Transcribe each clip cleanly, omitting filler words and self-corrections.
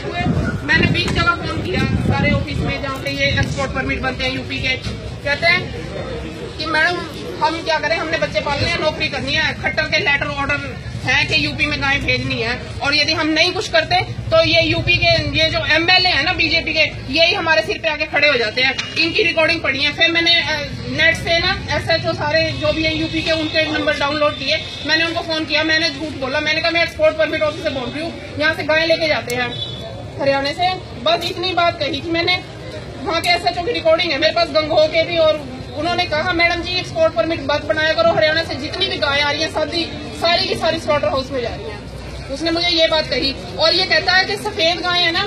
Late हुए। मैंने 20 जगह फोन किया सारे ऑफिस में जहाँ पे ये एक्सपोर्ट परमिट बनते हैं यूपी के। कहते हैं कि मैडम हम क्या करें, हमने बच्चे पालने हैं, नौकरी करनी है, खट्टर के लेटर ऑर्डर है कि यूपी में गाय भेजनी है, और यदि हम नहीं कुछ करते तो ये यूपी के ये जो एमएलए है ना बीजेपी के, यही हमारे सिर पे आके खड़े हो जाते हैं। इनकी रिकॉर्डिंग पड़ी है। फिर मैंने नेट से ना एसएचओ सारे जो भी है यूपी के, उनके नंबर डाउनलोड किए। मैंने उनको फोन किया, मैंने झूठ बोला, मैंने कहा मैं एक्सपोर्ट परमिट ऑफिस से बोल रही हूँ, यहाँ से गाय लेके जाते हैं हरियाणा से। बस इतनी बात कही थी मैंने। वहाँ के एसएचओ की रिकॉर्डिंग है मेरे पास, गंगोह के भी, और उन्होंने कहा मैडम जी एक्सपोर्ट परमिट मत बनाया करो, हरियाणा से जितनी भी गाय आ रही है सारी की सारी स्लॉटर हाउस में जा रही है। उसने मुझे ये बात कही। और ये कहता है कि सफेद गाय है ना,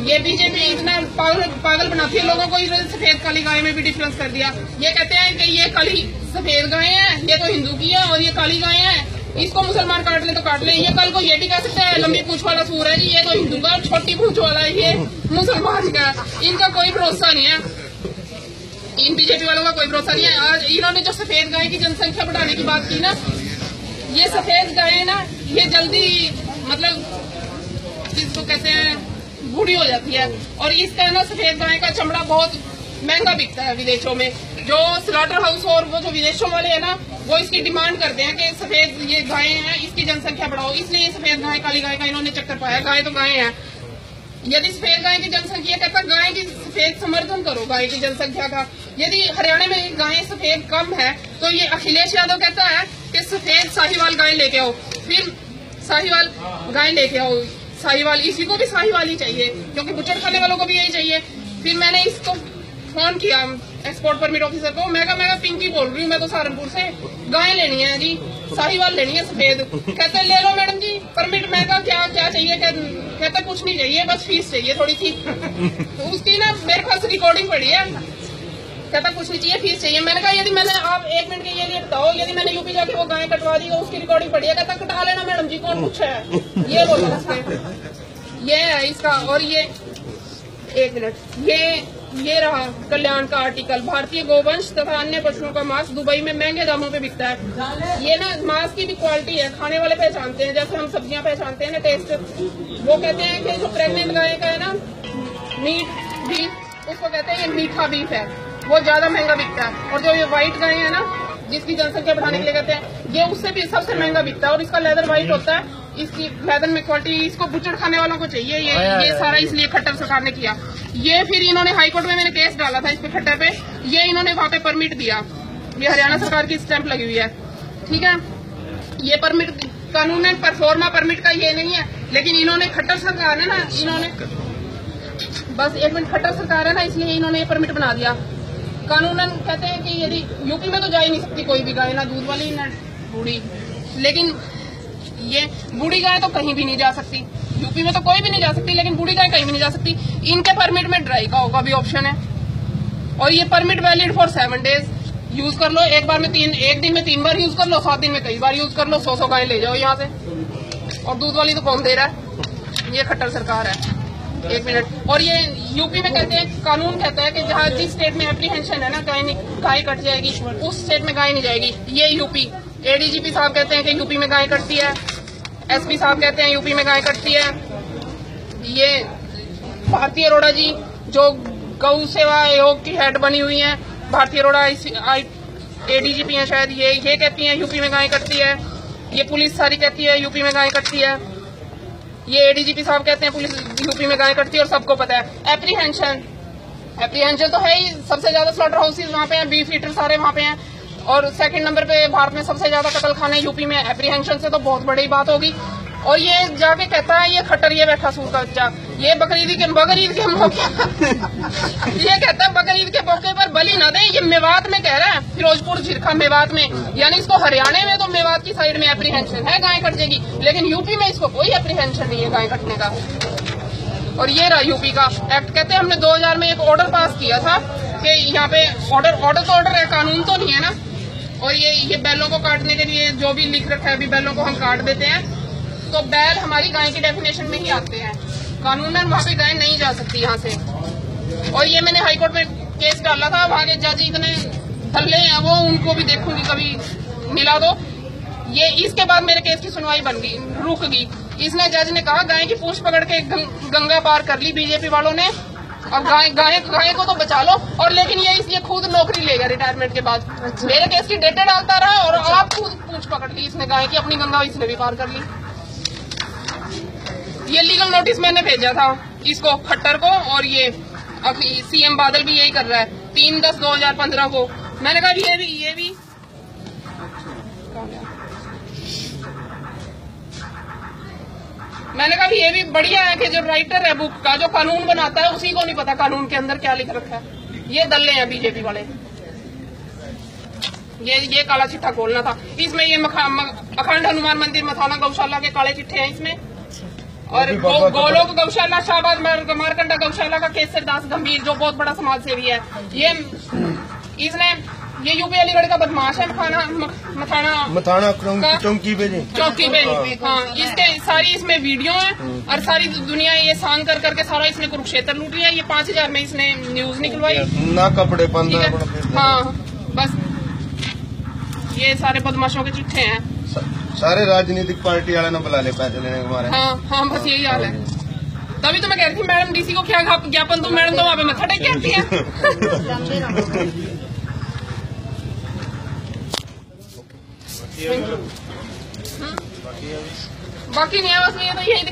ये बीजेपी इतना पागल बनाती है लोगों को, सफेद काली गाय में भी डिफरेंस कर दिया। ये कहते हैं कि ये काली सफेद गाय है, ये तो हिंदू की है, और ये काली गाय है, इसको मुसलमान काट ले तो काट ले। ये कल को ये भी कह सकता है लंबी पूंछ वाला सूर है जी, ये तो हिंदू का, छोटी पूंछ वाला है ये मुसलमान का। इनका कोई भरोसा नहीं है, इन बीजेपी वालों का कोई भरोसा नहीं है। आज इन्होंने जो सफेद गाय की जनसंख्या बढ़ाने की बात की ना, ये सफेद गाय ना ये जल्दी मतलब जिसको कहते हैं बूढ़ी हो जाती है, और इसका ना सफेद गाय का चमड़ा बहुत महंगा बिकता है विदेशों में। जो स्लॉटर हाउस और वो जो विदेशों वाले है ना, वो इसकी डिमांड करते हैं कि सफेद ये गाय है, इसकी जनसंख्या बढ़ाओ, इसलिए ये सफेद गाय काली गाय का इन्होंने चक्कर पाया। गाय तो गाय है, यदि सफेद गाय की जनसंख्या, कहता गाय की सफेद समर्थन करो गाय की जनसंख्या का। यदि हरियाणा में गाय सफेद कम है तो ये अखिलेश यादव कहता है कि सफेद साहिवाल गाय लेके आओ, फिर साहिवाल गाय लेके आओ, साहिवाल, इसी को भी साहिवाल ही चाहिए क्योंकि बुचड़ खाने वालों को भी यही चाहिए। फिर मैंने इसको फोन किया एक्सपोर्ट परमिट ऑफिसर को, मैं कहा पिंकी बोल रही हूँ, मैं तो सहारनपुर से, गाय लेनी है जी, साहिवाल लेनी है सफेद। कहते ले लो मैडम जी परमिट। मैं कहा क्या चाहिए? कहता कुछ नहीं चाहिए, बस फीस चाहिए थोड़ी सी। तो उसकी ना मेरे पास रिकॉर्डिंग पड़ी है, कहता कुछ नहीं चाहिए, फीस चाहिए। मैंने कहा यदि मैंने, आप 1 मिनट के लिए बताओ, यदि मैंने यूपी जाके वो गाय कटवा दी, उसकी रिकॉर्डिंग पड़ी है। कहता कटा लेना मैडम जी, कौन पूछा है, ये बोला उसने। ये है इसका। और ये 1 मिनट, ये रहा कल्याण का आर्टिकल, भारतीय गोवंश तथा अन्य पशुओं का मांस दुबई में महंगे दामों पे बिकता है। ये ना मांस की भी क्वालिटी है, खाने वाले पहचानते हैं, जैसे हम सब्जियां पहचानते हैं ना टेस्ट। वो कहते हैं कि जो प्रेग्नेंट गाय का है ना मीट बीफ, उसको कहते हैं ये मीठा बीफ है, वो ज्यादा महंगा बिकता है। और जो ये व्हाइट गाय है ना, जिसकी जनसंख्या बढ़ाने के लिए कहते हैं, ये उससे भी सबसे महंगा बिकता है, और इसका लेदर व्हाइट होता है, इसकी लेदर में क्वालिटी, इसको बुचड़ खाने वालों को चाहिए। ये सारा इसलिए खट्टर सरकार ने किया। ये फिर इन्होंने हाईकोर्ट में, मैंने केस डाला था इस पे खट्टर पे, ये इन्होंने वहाँ पे परमिट दिया, ये हरियाणा सरकार की स्टैंप लगी हुई है, ठीक है। ये परमिट कानूनन परफॉर्मा परमिट का ये नहीं है, लेकिन इन्होंने खट्टर सरकार है ना, इन्होंने बस 1 मिनट, खट्टर सरकार है ना, इसलिए इन्होंने ये परमिट बना दिया। कानूनन कहते हैं कि यदि यूपी में तो जा ही नहीं सकती कोई भी गाय, ना दूध वाली ना बूढ़ी, लेकिन ये बूढ़ी गाय तो कहीं भी नहीं जा सकती, यूपी में तो कोई भी नहीं जा सकती, लेकिन बूढ़ी गाय कहीं भी नहीं जा सकती। इनके परमिट में ड्राई का होगा भी ऑप्शन है, और ये permit valid for 7 days. Use कर लो, एक दिन में 3 बार यूज कर लो, 7 दिन में कई बार यूज कर लो, 100 गाय ले जाओ यहाँ से। और दूध वाली तो कौन दे रहा है, ये खट्टर सरकार है। 1 मिनट। और ये यूपी में कहते हैं, कानून कहता है कि जहाँ जिस स्टेट में एप्रीहेंशन है ना, गाय कट जाएगी, उस स्टेट में गाय नहीं जाएगी। ये यूपी एडीजीपी साहब कहते हैं कि यूपी में गाय कटती है, एसपी साहब कहते हैं यूपी में गाय कटती है। ये भारती अरोड़ा जी जो गौ सेवा आयोग की हेड बनी हुई है, भारती अरोड़ा एडीजीपी हैं शायद, ये कहती हैं यूपी में गाय कटती है। ये पुलिस सारी कहती है यूपी में गाय कटती है। ये एडीजीपी साहब कहते हैं पुलिस यूपी में गाय कटती है, और सबको पता है। एप्रीहेंशन तो है ही, सबसे ज्यादा स्लॉटर हाउसेज वहाँ पे हैं, बीफ ईटर सारे वहाँ पे हैं, और 2nd नंबर पे भारत में सबसे ज्यादा कत्ल खाने यूपी में। एप्रीहेंशन से तो बहुत बड़ी बात होगी। और ये जाके कहता है, ये खट्टर, ये बैठा सूर का बच्चा, ये बकरीद के मौके ये कहता है बकरीद के मौके पर बलि न दे। ये मेवात में कह रहा है, फिरोजपुर झिरखा मेवात में, यानी इसको हरियाणा में तो मेवात की साइड में एप्रीहेंशन है गाय कट जाएगी, लेकिन यूपी में इसको कोई एप्रीहेंशन नहीं है गाय कटने का। और ये रहा यूपी का एक्ट। कहते हैं हमने 2000 में एक ऑर्डर पास किया था कि यहाँ पे ऑर्डर तो ऑर्डर है, कानून तो नहीं है ना। और ये बैलों को काटने के लिए जो भी लिख रखा है, अभी बैलों को हम काट देते हैं, तो बैल हमारी गाय की डेफिनेशन में ही आते हैं, कानूनन वहाँ पे गाय नहीं जा सकती यहाँ से। और ये मैंने हाईकोर्ट में केस डाला था, वहाँ के जज इतने धल्ले हैं, वो उनको भी देखूंगी कभी मिला दो। ये इसके बाद मेरे केस की सुनवाई रुक गई। इसने जज ने कहा गाय की पूंछ पकड़ के गंगा पार कर ली बीजेपी वालों ने। अब गाय को तो बचा लो, और लेकिन ये खुद नौकरी ले गया रिटायरमेंट के बाद। मेरे केस की डेटे डालता रहा और आप खुद पूंछ पकड़ ली इसने गाय की, अपनी गंगा इसने भी पार कर ली। ये लीगल नोटिस मैंने भेजा था इसको, खट्टर को, और ये सीएम बादल भी यही कर रहा है 3/10/2015 को। मैंने कहा ये भी मैंने कहा ये भी बढ़िया है कि जो राइटर है बुक का, जो कानून बनाता है, उसी को नहीं पता कानून के अंदर क्या लिख रखा है। ये दल्ले हैं बीजेपी वाले। ये काला चिट्ठा खोलना था इसमें। ये अखंड हनुमान मंदिर मथाना गौशाला के काले चिट्ठे हैं इसमें, और गोलोक गौशाला, शाहबाद मारकंडा गौशाला का केसर दास गंभीर जो बहुत बड़ा समाज सेवी है। ये यूपी अलीगढ़ का बदमाश है, मथाना चौकी पे हाँ। इसके सारी इसमें वीडियो है और सारी दुनिया ये सांग कर करके सारा इसने कुरुक्षेत्र लूट लिया। ये 5000 में इसने न्यूज निकलवाई ना, कपड़े हाँ। बस ये सारे बदमाशों के चिट्ठे हैं। सारे राजनीतिक पार्टी वाले ना बुला ले पैसे लेने हमारे। हाँ बस यही हाल है। तभी तो मैं कह रही थी मैडम डीसी को क्या ज्ञापन, तो मैडम तो वहाँ पे मत्था टेक के आती है। बाकी नहीं है बस, ये तो यही